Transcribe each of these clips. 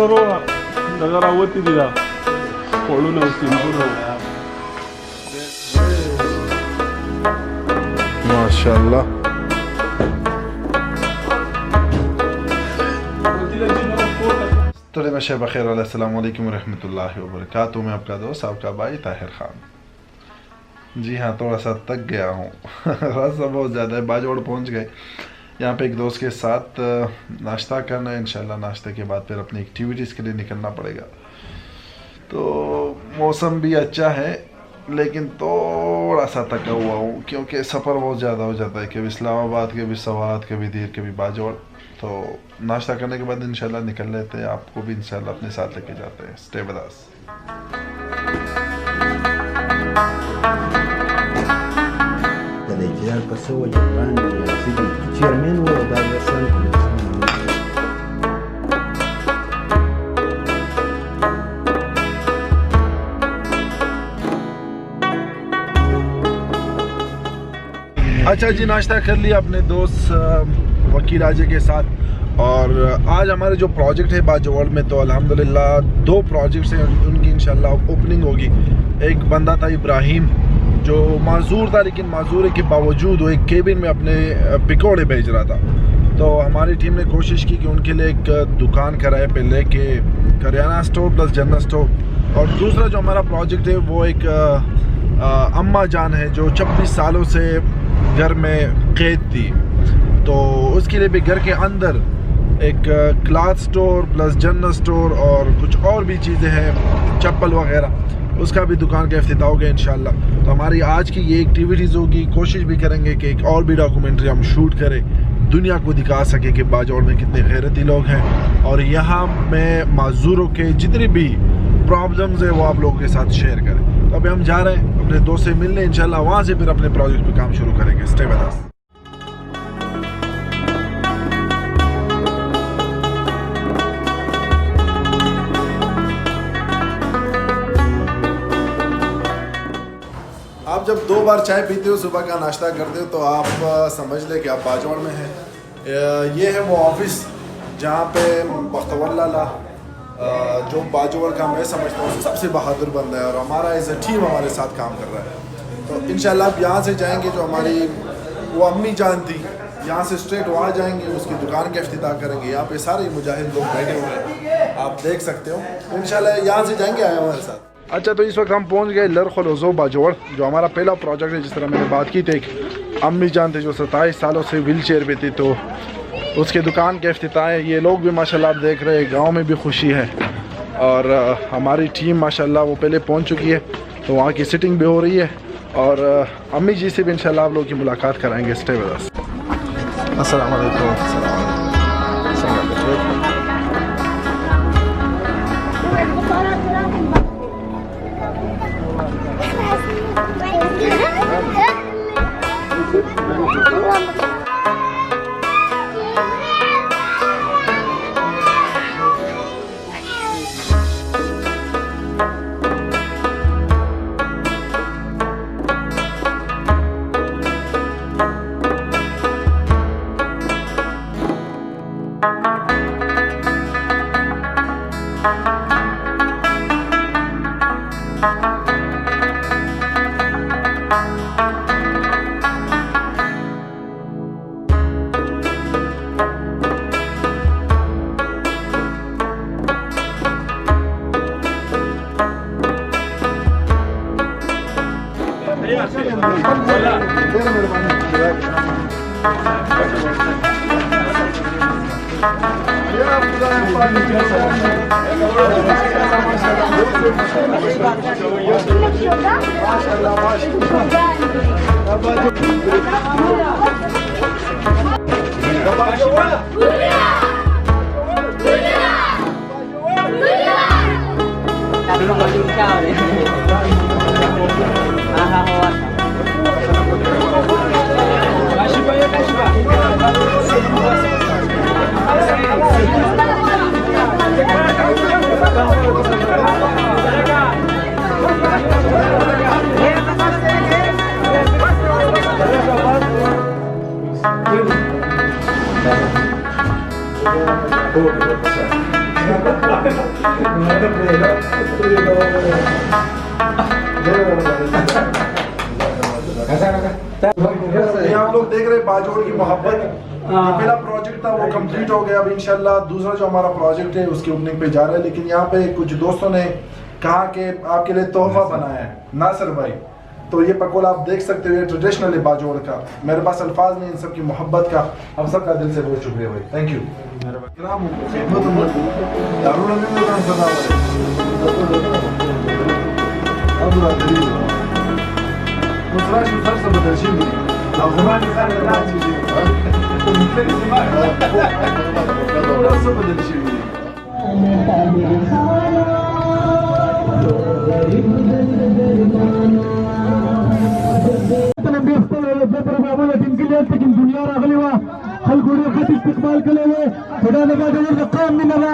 रो नगर आवती दिला पळून सिंदूर माशाल्लाह। तो शब खैर, अस्सलाम वालेकुम रहमतुल्लाहि व बरकातुहू। मैं आपका दोस्त, आपका भाई ताहिर ख़ान। जी हाँ, थोड़ा सा थक गया हूँ रास्ता बहुत ज़्यादा है। बाजोड़ पहुँच गए। यहाँ पे एक दोस्त के साथ नाश्ता करना है। इंशाल्लाह नाश्ते के बाद फिर अपनी एक्टिविटीज़ के लिए निकलना पड़ेगा। तो मौसम भी अच्छा है, लेकिन थोड़ा सा थका हुआ हूँ क्योंकि सफ़र बहुत ज़्यादा हो जाता है। कभी इस्लामाबाद, कभी सवात, कभी दीर, कभी बाजोड़। तो नाश्ता करने के बाद इंशाल्लाह निकल लेते हैं। आपको भी इंशाल्लाह अपने साथ लेके जाते हैं। Stay with us. अच्छा जी, नाश्ता कर लिया अपने दोस्त वकील आजे के साथ। और आज हमारे जो प्रोजेक्ट है बाजोड़ में, तो अल्हम्दुलिल्लाह 2 प्रोजेक्ट्स हैं, उनकी इंशाल्लाह ओपनिंग होगी। एक बंदा था इब्राहिम, जो माजूर था, लेकिन माजूर के बावजूद वो एक केबिन में अपने पकौड़े भेज रहा था। तो हमारी टीम ने कोशिश की कि उनके लिए एक दुकान किराए पे लेके, kirana store plus general store. और दूसरा जो हमारा प्रोजेक्ट है वो एक अम्मा जान है जो 26 सालों से घर में कैद थी। तो उसके लिए भी घर के अंदर एक cloth store plus general store और कुछ और भी चीज़ें हैं, चप्पल वगैरह, उसका भी दुकान का इफ्तिताह होगा इंशाल्लाह। तो हमारी आज की ये एक्टिविटीज़ होगी। कोशिश भी करेंगे कि एक और भी डॉक्यूमेंट्री हम शूट करें, दुनिया को दिखा सके कि बाजोड़ में कितने गैरती लोग हैं। और यहाँ में माजूरों के जितनी भी प्रॉब्लम्स है वो आप लोगों के साथ शेयर करें। तो अभी हम जा रहे हैं अपने दोस्त से मिलने, इंशाल्लाह वहाँ से फिर अपने प्रोजेक्ट पे काम शुरू करेंगे। Stay with us. आप जब 2 बार चाय पीते हो, सुबह का नाश्ता करते हो, तो आप समझ ले कि आप बाजोड़ में हैं। ये है वो ऑफिस जहाँ पे बख्तवल्ला जो बाजोड़ का मैं समझता हूँ सबसे बहादुर बंदा है, और हमारा एज अ टीम हमारे साथ काम कर रहा है। तो इंशाल्लाह आप यहाँ से जाएंगे, जो हमारी वो अम्मी जान थी, यहाँ से स्ट्रेट वहाँ जाएंगे, उसकी दुकान का इफ्तिताह करेंगे। यहाँ पे सारे मुजाहिद लोग बैठे हुए हैं, आप देख सकते हो। तो इंशाल्लाह यहाँ से जाएंगे आए हमारे साथ। अच्छा, तो इस वक्त हम पहुँच गए लरखलोज़ो बाजोड़, जो हमारा पहला प्रोजेक्ट है। जिस तरह मैंने बात की थी, एक अम्मी जान थे जो 27 सालों से व्हील चेयर पर थी, तो उसके दुकान के इफ्तिताह है। ये लोग भी माशाल्लाह आप देख रहे हैं, गांव में भी खुशी है। और हमारी टीम माशाल्लाह वो पहले पहुंच चुकी है, तो वहाँ की सिटिंग भी हो रही है। और अम्मी जी से भी इंशाल्लाह आप लोगों की मुलाकात कराएंगे। Stay with us. अस्सलाम वालेकुम। ये आप लोग देख रहे हैं बाजोड़ की मोहब्बत। पहला प्रोजेक्ट था वो कंप्लीट हो गया। अब इंशाल्लाह दूसरा जो हमारा प्रोजेक्ट है उसकी ओपनिंग पे जा रहा है। लेकिन यहाँ पे कुछ दोस्तों ने कहा कि आपके लिए तोहफा बनाया है नासिर भाई, तो ये पकोड़ा आप देख सकते हो, ये ट्रेडिशनल है बाजोड़ का। मेरे पास अल्फाज नहीं इन सब की मोहब्बत का। आप सबका दिल से बहुत शुक्रिया भाई, थैंक यू। लेकिन दुनिया रागली हुआ हल गुड़ी खत इस्तेमाल करे हुए खुदा लगा दे वो काम नहीं लगा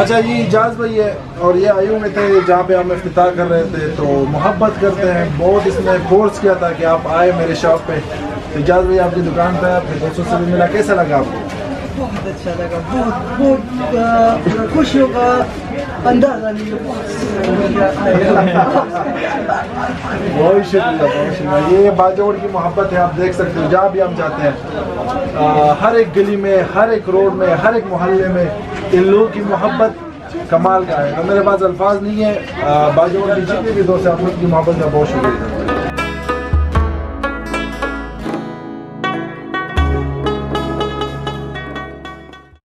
अच्छा ये इजाज भाई है और ये आयु में थे जहाँ पे हम इफ्तिताह कर रहे थे, तो मोहब्बत करते हैं बहुत, इसने फोर्स किया था कि आप आए मेरे शॉप पे। तो इजाज भाई आपकी दुकान पे आपके दोस्तों से भी मिला, कैसा लगा आपको? बहुत अच्छा लगा, बहुत खुश होगा अंदाजा नहीं है। बहुत शुक्रिया। ये बाजोड़ की मोहब्बत है, आप देख सकते हो जहाँ भी हम जाते हैं, हर एक गली में, हर एक रोड में, हर एक मोहल्ले में इन लोगों की मोहब्बत कमाल का है। तो मेरे पास अल्फाज नहीं है। बाजोड़ की जितनी भी दोस्त हैं आप लोग की मोहब्बत का बहुत शुक्रिया।